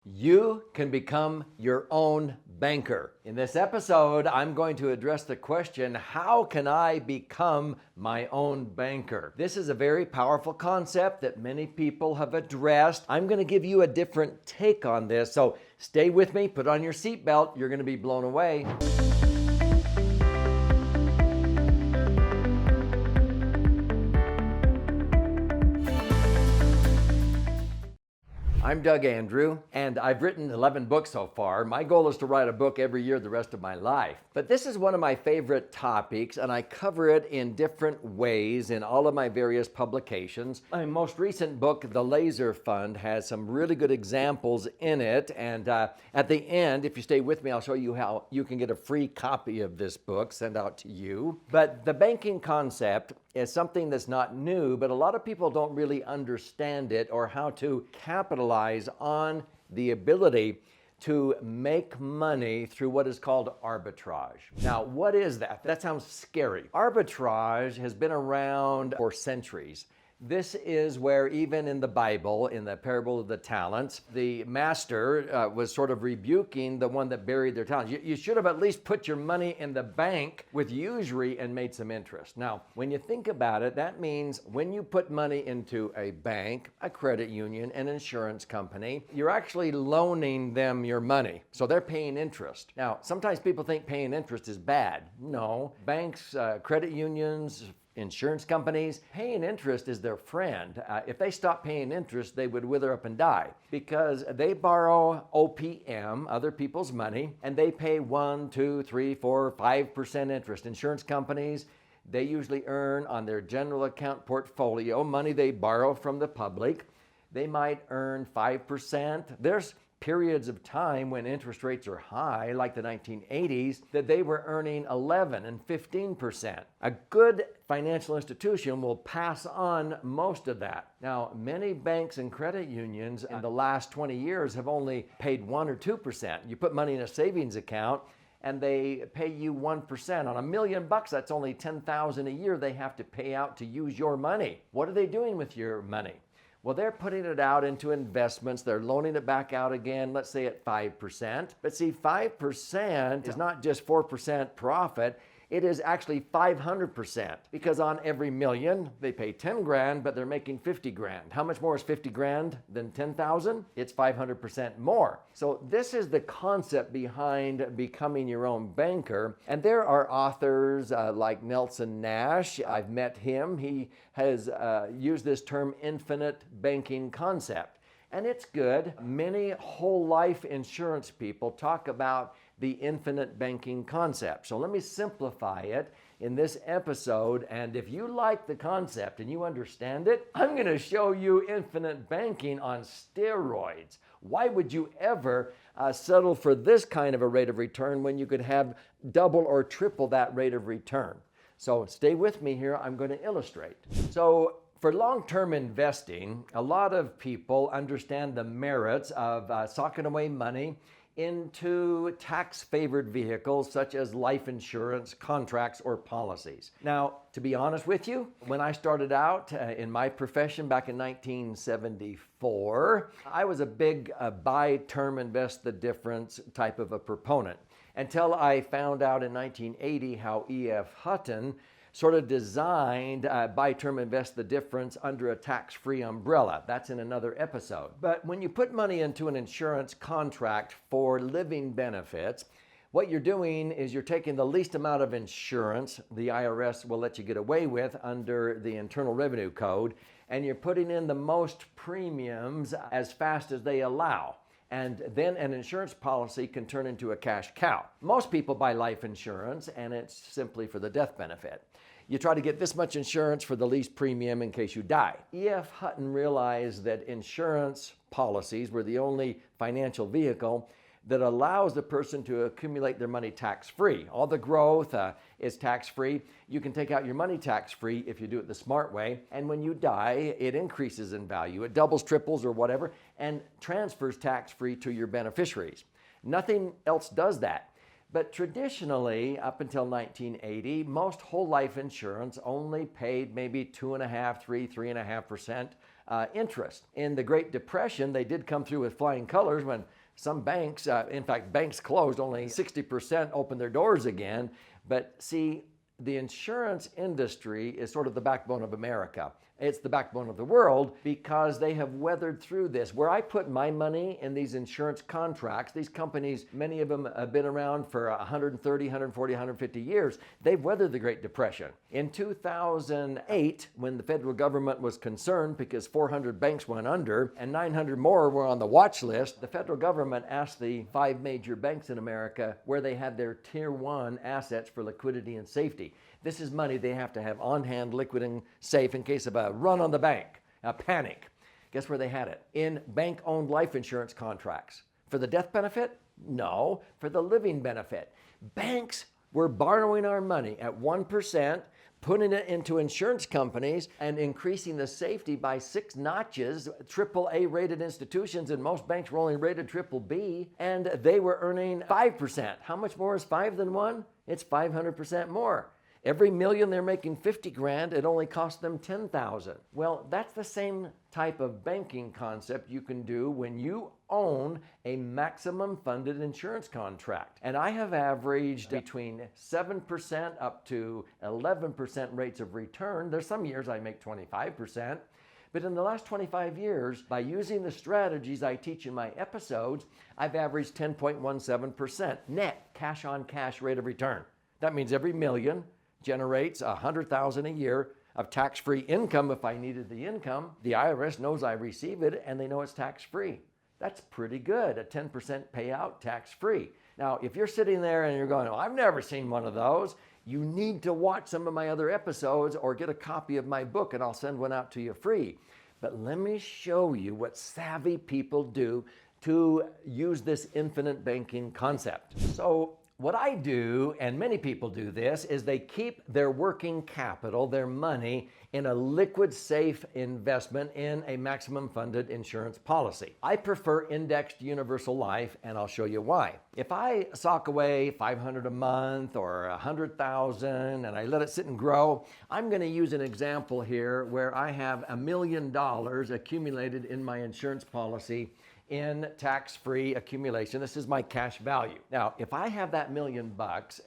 You can become your own banker. In this episode, I'm going to address the question, how can I become my own banker? This is a very powerful concept that many people have addressed. I'm going to give you a different take on this, so stay with me, put on your seatbelt, you're going to be blown away. I'm Doug Andrew, and I've written 11 books so far. My goal is to write a book every year the rest of my life. But this is one of my favorite topics, and I cover it in different ways in all of my various publications. My most recent book, The Laser Fund, has some really good examples in it, and at the end, if you stay with me, I'll show you how you can get a free copy of this book sent out to you. But the banking concept is something that's not new, but a lot of people don't really understand it or how to capitalize on the ability to make money through what is called arbitrage. Now, what is that? That sounds scary. Arbitrage has been around for centuries. This is where even in the Bible, in the parable of the talents, the master was sort of rebuking the one that buried their talents. You should have at least put your money in the bank with usury and made some interest. Now, when you think about it, that means when you put money into a bank, a credit union, an insurance company, you're actually loaning them your money. So they're paying interest. Now, sometimes people think paying interest is bad. No, banks, credit unions, insurance companies, paying interest is their friend. If they stop paying interest, they would wither up and die because they borrow OPM, other people's money, and they pay 1, 2, 3, 4, 5% interest. Insurance companies, they usually earn on their general account portfolio money they borrow from the public. They might earn 5%. There's periods of time when interest rates are high, like the 1980s, that they were earning 11 and 15%. A good financial institution will pass on most of that. Now, many banks and credit unions in the last 20 years have only paid 1 or 2%. You put money in a savings account and they pay you 1%. On $1 million, that's only $10,000 a year they have to pay out to use your money. What are they doing with your money? Well, they're putting it out into investments. They're loaning it back out again, let's say at 5%. But see, 5% is not just 4% profit. It is actually 500% because on every million, they pay 10 grand, but they're making 50 grand. How much more is 50 grand than 10,000? It's 500% more. So this is the concept behind becoming your own banker. And there are authors like Nelson Nash. I've met him. He has used this term infinite banking concept. And it's good. Many whole life insurance people talk about the infinite banking concept. So let me simplify it in this episode. And if you like the concept and you understand it, I'm going to show you infinite banking on steroids. Why would you ever settle for this kind of a rate of return when you could have double or triple that rate of return? So stay with me here. I'm going to illustrate. So for long-term investing, a lot of people understand the merits of socking away money into tax-favored vehicles such as life insurance, contracts, or policies. Now, to be honest with you, when I started out in my profession back in 1974, I was a big buy term, invest the difference type of a proponent until I found out in 1980 how E.F. Hutton sort of designed buy term, invest the difference under a tax-free umbrella. That's in another episode. But when you put money into an insurance contract for living benefits, what you're doing is you're taking the least amount of insurance the IRS will let you get away with under the Internal Revenue Code, and you're putting in the most premiums as fast as they allow. And then an insurance policy can turn into a cash cow. Most people buy life insurance, and it's simply for the death benefit. You try to get this much insurance for the least premium in case you die. E.F. Hutton realized that insurance policies were the only financial vehicle that allows the person to accumulate their money tax-free. All the growth is tax-free. You can take out your money tax-free if you do it the smart way. And when you die, it increases in value. It doubles, triples, or whatever, and transfers tax-free to your beneficiaries. Nothing else does that. But traditionally, up until 1980, most whole life insurance only paid maybe 2.5%, 3.5% interest. In the Great Depression, they did come through with flying colors when some banks, in fact, banks closed, only 60% opened their doors again. But see, the insurance industry is sort of the backbone of America. It's the backbone of the world because they have weathered through this. Where I put my money in these insurance contracts, these companies, many of them have been around for 130, 140, 150 years. They've weathered the Great Depression. In 2008, when the federal government was concerned because 400 banks went under and 900 more were on the watch list, the federal government asked the 5 major banks in America where they had their tier 1 assets for liquidity and safety. This is money they have to have on hand, liquid and safe in case of a run on the bank, a panic. Guess where they had it? In bank-owned life insurance contracts. For the death benefit? No, for the living benefit. Banks were borrowing our money at 1%, putting it into insurance companies and increasing the safety by 6 notches. AAA rated institutions, and most banks were only rated BBB, and they were earning 5%. How much more is 5 than 1? It's 500% more. Every million they're making 50 grand, it only cost them 10,000. Well, that's the same type of banking concept you can do when you own a maximum funded insurance contract. And I have averaged between 7% up to 11% rates of return. There's some years I make 25%. But in the last 25 years, by using the strategies I teach in my episodes, I've averaged 10.17% net cash on cash rate of return. That means every million generates $100,000 a year of tax-free income if I needed the income. The IRS knows I receive it and they know it's tax-free. That's pretty good, a 10% payout tax-free. Now, if you're sitting there and you're going, oh, I've never seen one of those, you need to watch some of my other episodes or get a copy of my book and I'll send one out to you free. But let me show you what savvy people do to use this infinite banking concept. So what I do, and many people do this, is they keep their working capital, their money, in a liquid safe investment in a maximum funded insurance policy. I prefer indexed universal life, and I'll show you why. If I sock away $500 a month or $100,000 and I let it sit and grow, I'm going to use an example here where I have $1 million accumulated in my insurance policy in tax-free accumulation. This is my cash value. Now, if I have that $1 million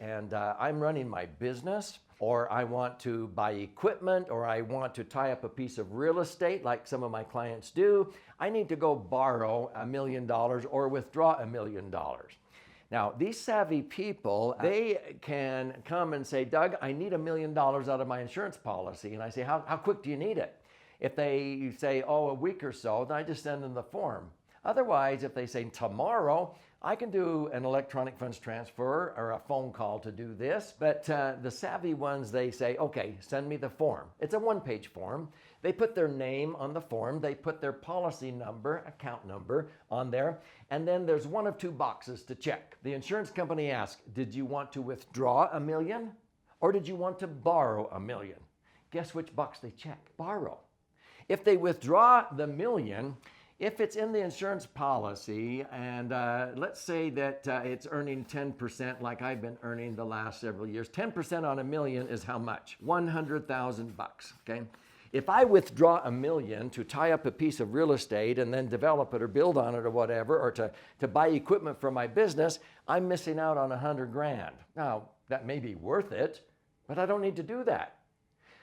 and I'm running my business, or I want to buy equipment, or I want to tie up a piece of real estate like some of my clients do, I need to go borrow $1 million or withdraw $1 million. Now, these savvy people, they can come and say, Doug, I need $1 million out of my insurance policy. And I say, how quick do you need it? If they say, oh, a week or so, then I just send them the form. Otherwise, if they say tomorrow, I can do an electronic funds transfer or a phone call to do this. But the savvy ones, they say, okay, send me the form. It's a one-page form. They put their name on the form. They put their policy number, account number on there. And then there's one of 2 boxes to check. The insurance company asks, did you want to withdraw $1 million or did you want to borrow $1 million? Guess which box they check? Borrow. If they withdraw the $1 million, if it's in the insurance policy and let's say that it's earning 10% like I've been earning the last several years, 10% on $1 million is how much? $100,000, okay? If I withdraw $1 million to tie up a piece of real estate and then develop it or build on it or whatever, or to buy equipment for my business, I'm missing out on $100,000. Now, that may be worth it, but I don't need to do that.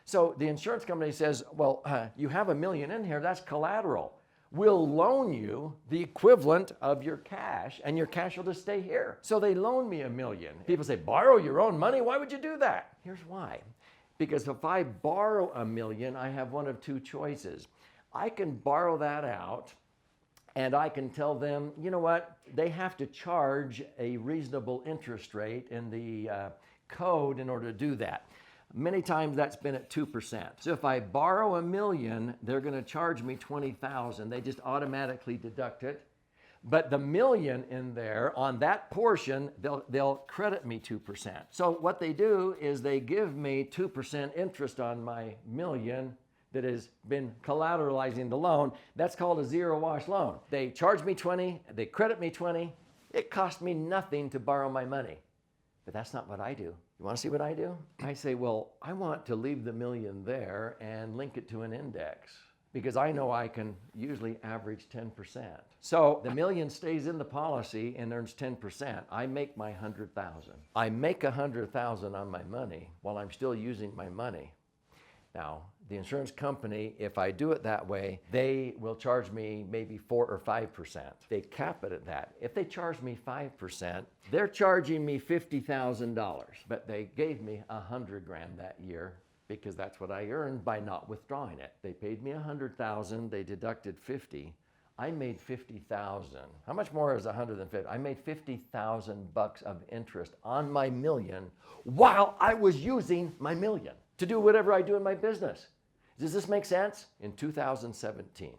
So the insurance company says, well, you have $1 million in here, that's collateral. We'll loan you the equivalent of your cash, and your cash will just stay here. So they loan me $1 million. People say, borrow your own money? Why would you do that? Here's why. Because if I borrow $1 million, I have one of 2 choices. I can borrow that out, and I can tell them, you know what? They have to charge a reasonable interest rate in the code in order to do that. Many times that's been at 2%. So if I borrow $1 million, they're going to charge me $20,000. They just automatically deduct it. But the $1 million in there, on that portion, they'll credit me 2%. So what they do is they give me 2% interest on my $1 million that has been collateralizing the loan. That's called a zero-wash loan. They charge me 20, they credit me 20. It cost me nothing to borrow my money. But that's not what I do. You want to see what I do? I say, well, I want to leave the $1 million there and link it to an index. because I know I can usually average 10%. So the million stays in the policy and earns 10%. I make my 100,000. I make 100,000 on my money while I'm still using my money. Now, the insurance company, if I do it that way, they will charge me maybe 4 or 5%. They cap it at that. If they charge me 5%, they're charging me $50,000, but they gave me $100,000 that year because that's what I earned by not withdrawing it. They paid me $100,000, they deducted 50. I made 50,000. How much more is 150? I made 50,000 bucks of interest on my million while I was using my million to do whatever I do in my business. Does this make sense? In 2017,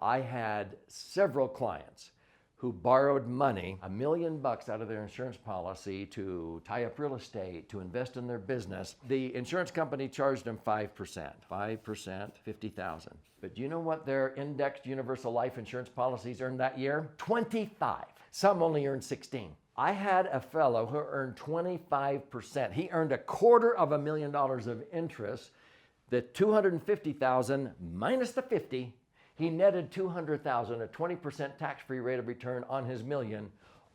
I had several clients who borrowed money, $1 million out of their insurance policy to tie up real estate, to invest in their business. The insurance company charged them 5%. 5%, 50,000. But do you know what their indexed universal life insurance policies earned that year? 25. Some only earned 16. I had a fellow who earned 25%. He earned $250,000 of interest. The 250,000 minus the 50, he netted 200,000, a 20% tax-free rate of return on his million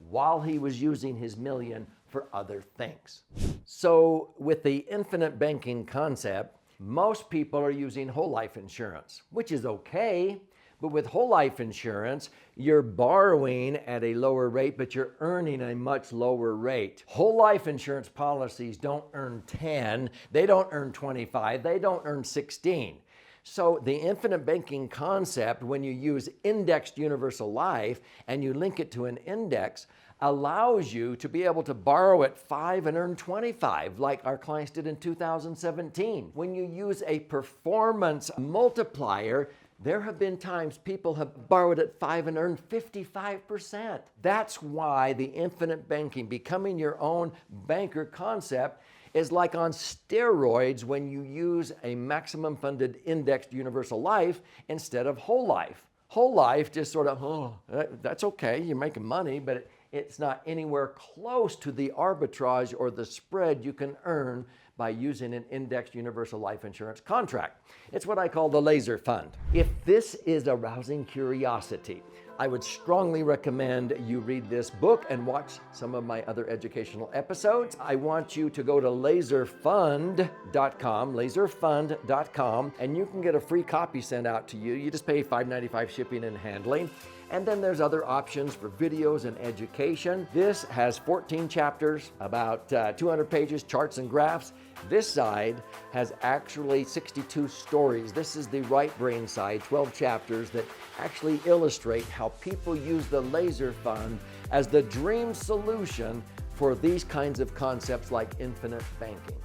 while he was using his million for other things. So with the infinite banking concept, most people are using whole life insurance, which is okay. But with whole life insurance, you're borrowing at a lower rate, but you're earning a much lower rate. Whole life insurance policies don't earn 10, they don't earn 25, they don't earn 16. So the infinite banking concept, when you use indexed universal life and you link it to an index, allows you to be able to borrow at 5 and earn 25, like our clients did in 2017. When you use a performance multiplier, there have been times people have borrowed at 5 and earned 55%. That's why the infinite banking, becoming your own banker concept, is like on steroids when you use a maximum funded indexed universal life instead of whole life. Whole life just sort of, oh, that's okay, you're making money, but it's not anywhere close to the arbitrage or the spread you can earn by using an indexed universal life insurance contract. It's what I call the laser fund. If this is arousing curiosity, I would strongly recommend you read this book and watch some of my other educational episodes. I want you to go to laserfund.com, and you can get a free copy sent out to you. You just pay $5.95 shipping and handling. And then there's other options for videos and education. This has 14 chapters, about 200 pages, charts and graphs. This side has actually 62 stories. This is the right brain side, 12 chapters that actually illustrate how people use the laser fund as the dream solution for these kinds of concepts like infinite banking.